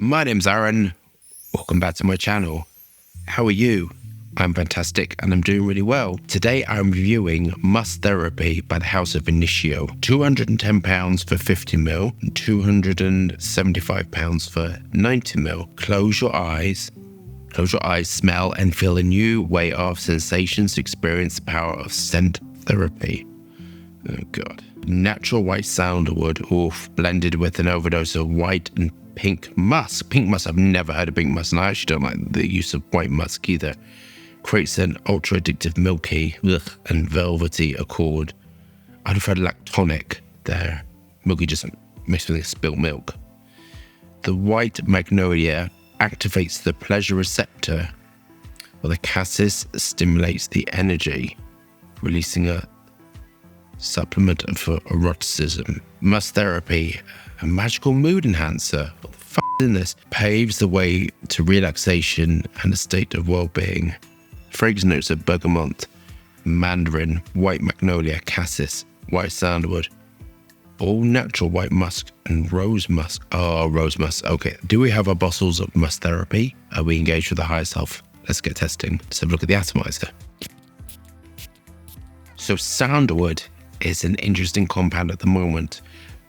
My name's Aaron. Welcome back to my channel. How are you? I'm fantastic and I'm doing really well. Today I'm reviewing Musk Therapy by the House of Initio. £210 for 50ml and £275 for 90ml. Close your eyes, smell and feel a new way of sensations to experience the power of scent therapy. Oh God. Natural white sandalwood, blended with an overdose of white and pink musk. Pink musk, I've never heard of pink musk, and I actually don't like the use of white musk either. Creates an ultra addictive milky and velvety accord. I'd have heard lactonic there. Milky just mixed with spilt milk. The white magnolia activates the pleasure receptor, while the cassis stimulates the energy, releasing a supplement for eroticism. Musk Therapy, a magical mood enhancer. What the f*** is in this? Paves the way to relaxation and a state of well-being. Fragrance notes of bergamot, mandarin, white magnolia, cassis, white sandalwood, all natural white musk and rose musk. Oh, rose musk. Okay. Do we have our bottles of Musk Therapy? Are we engaged with the higher self? Let's get testing. Let's have a look at the atomizer. So sandalwood is an interesting compound at the moment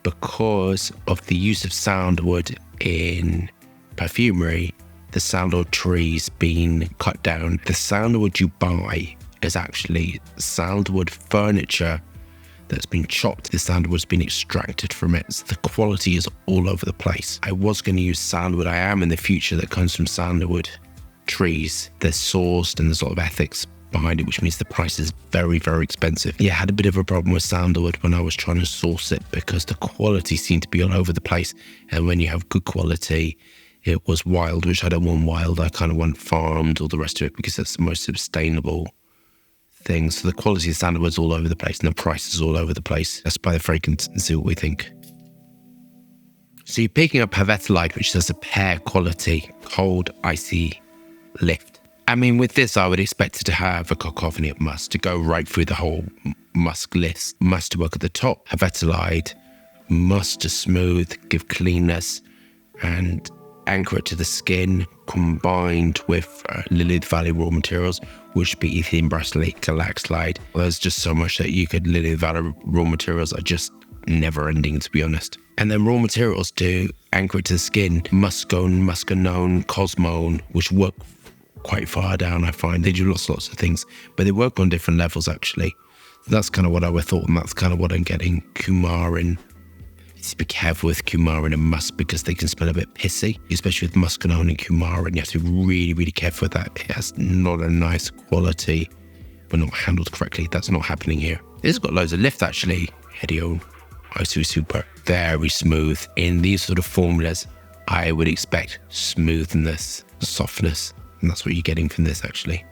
because of the use of sandalwood in perfumery. The sandalwood trees being cut down. The sandalwood you buy is actually sandalwood furniture that's been chopped. The sandalwood's been extracted from it. So the quality is all over the place. I was going to use sandalwood. I am in the future that comes from sandalwood trees. They're sourced and there's a lot of ethics behind it, which means the price is very, very expensive. Yeah, I had a bit of a problem with sandalwood when I was trying to source it because the quality seemed to be all over the place. And when you have good quality, it was wild, which I don't want wild. I kind of want farmed, all the rest of it, because that's the most sustainable thing. So the quality of sandalwood's all over the place and the price is all over the place. Let's buy the fragrance and see what we think. So you're picking up Havetalide, which has a pear quality, cold, icy lift. I mean, with this, I would expect it to have a cacophony of musk, to go right through the whole musk list. Musk to work at the top, Havetalide, musk to smooth, give cleanness, and anchor it to the skin, combined with Lily of the Valley raw materials, which be ethylene brassylate, galaxolide. There's just so much that you could. Lily of the Valley raw materials are just never ending, to be honest. And then raw materials to anchor it to the skin, muscone, muscanone, cosmone, which work quite far down, I find. They do lots of things, but they work on different levels, actually. That's kind of what I would thought, and that's kind of what I'm getting. Coumarin. You have to be careful with coumarin and musk because they can smell a bit pissy, especially with muscanone and coumarin. You have to be really, really careful with that. It has not a nice quality, but not handled correctly. That's not happening here. This has got loads of lift, actually. Hedio, Isu Super, very smooth. In these sort of formulas, I would expect smoothness, softness, and that's what you're getting from this, actually.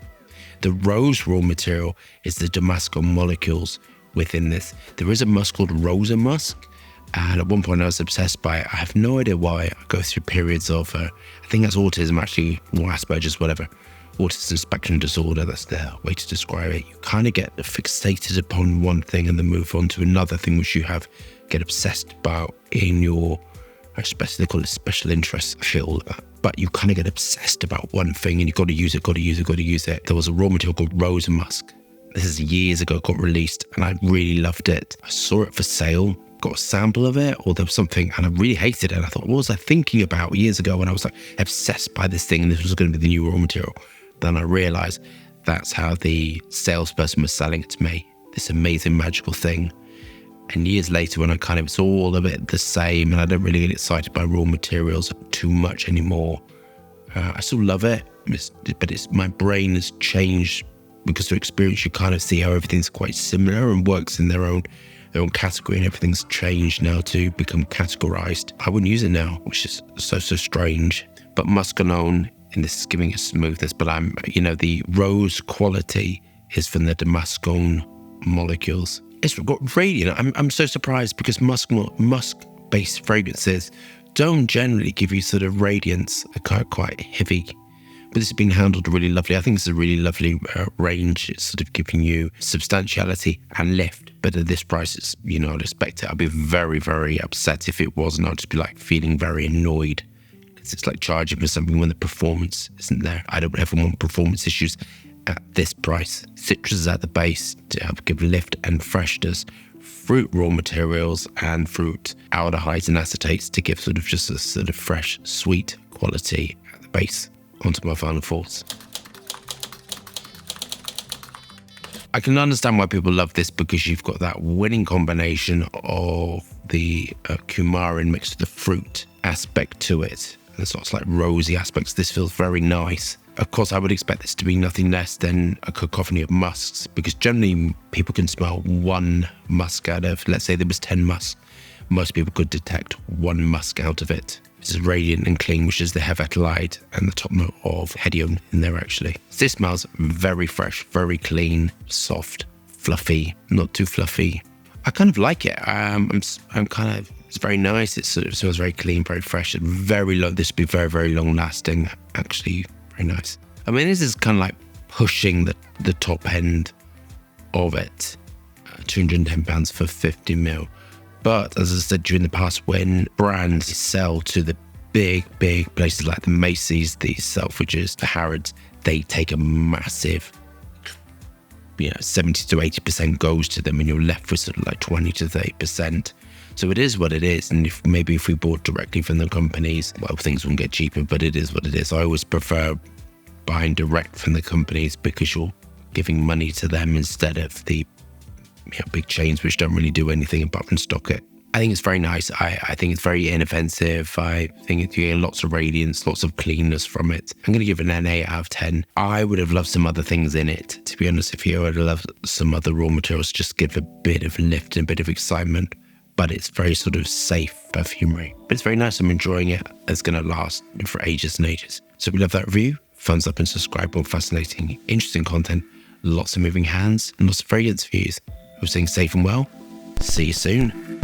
The rose raw material is the Damasco molecules within this. There is a musk called Rosa musk, and at one point I was obsessed by it. I have no idea why. I go through periods of, I think that's autism, actually, or Asperger's, whatever. Autism spectrum disorder, that's the way to describe it. You kind of get fixated upon one thing and then move on to another thing which you get obsessed about in your, especially they call it special interest. I feel that. But you kind of get obsessed about one thing and you've got to use it. There was a raw material called Rose musk. This is years ago, got released, and I really loved it. I saw it for sale, got a sample of it, or there was something, and I really hated it. And I thought, what was I thinking about years ago when I was like obsessed by this thing and this was going to be the new raw material? Then I realized that's how the salesperson was selling it to me, this amazing magical thing. And years later, when it's all a bit the same and I don't really get excited by raw materials too much anymore, I still love it, but my brain has changed because through experience you kind of see how everything's quite similar and works in their own category, and everything's changed now to become categorized. I wouldn't use it now, which is so strange. But muscanone, and this is giving it smoothness, but the rose quality is from the Damascone molecules. It's got radiant. I'm so surprised because musk-based fragrances don't generally give you sort of radiance. They're quite heavy. But this has been handled really lovely. I think it's a really lovely range. It's sort of giving you substantiality and lift. But at this price, it's, I'd expect it. I'd be very, very upset if it wasn't. I'd just be feeling very annoyed. It's like charging for something when the performance isn't there. I don't ever want performance issues at this price. Citrus is at the base to help give lift and freshness. Fruit raw materials and fruit aldehydes and acetates to give sort of just a sort of fresh, sweet quality at the base. Onto my final thoughts. I can understand why people love this because you've got that winning combination of the coumarin mixed with the fruit aspect to it. There's lots of like rosy aspects. This feels very nice. Of course, I would expect this to be nothing less than a cacophony of musks because generally people can smell one musk out of, let's say there was 10 musks. Most people could detect one musk out of it. This is radiant and clean, which is the hevetalide and the top note of hedione in there actually. This smells very fresh, very clean, soft, fluffy, not too fluffy. I kind of like it. It's very nice. It sort of smells very clean, very fresh, and very low. This would be very, very long lasting. Actually, very nice. I mean, this is kind of like pushing the top end of it. £210 for 50ml. But as I said during the past, when brands sell to the big places like the Macy's, the Selfridges, the Harrods, they take a massive, 70 to 80% goes to them, and you're left with sort of like 20 to 30%. So it is what it is. And if we bought directly from the companies, well, things won't get cheaper, but it is what it is. I always prefer buying direct from the companies because you're giving money to them instead of the big chains which don't really do anything apart from stock it. I think it's very nice. I think it's very inoffensive. I think it's getting lots of radiance, lots of cleanness from it. I'm going to give it an 8 out of 10. I would have loved some other things in it. To be honest with you, I would have loved some other raw materials to just give a bit of lift and a bit of excitement. But it's very sort of safe perfumery. But it's very nice. I'm enjoying it. It's going to last for ages and ages. So if you love that review, thumbs up and subscribe. More fascinating, interesting content. Lots of moving hands and lots of fragrance views. We're staying safe and well. See you soon.